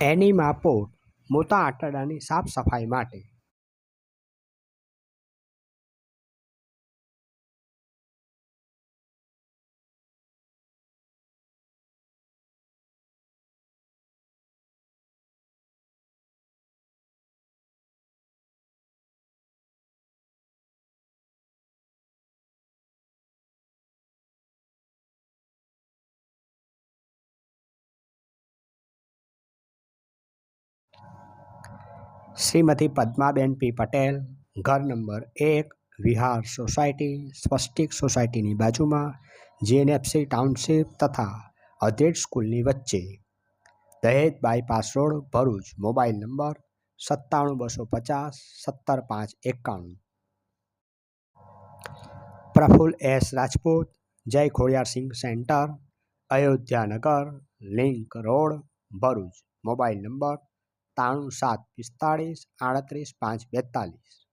Enema pot મોટા આંતરડાની સાફ સફાઈ માટે. શ્રીમતી પદ્માબેન પી પટેલ, ઘર નંબર 1, વિહાર સોસાયટી, સ્વસ્તિક સોસાયટીની બાજુમાં, જીએનએફસી ટાઉનશીપ તથા અધેડ સ્કૂલની વચ્ચે, Dahej bypass road, Bharuch. Mobile number 97-250-17-591. Praful S Rajput, Jai Khodiyar Singh centre, Ayodhyanagar, link road, Bharuch. Mobile number 97-45-38-542.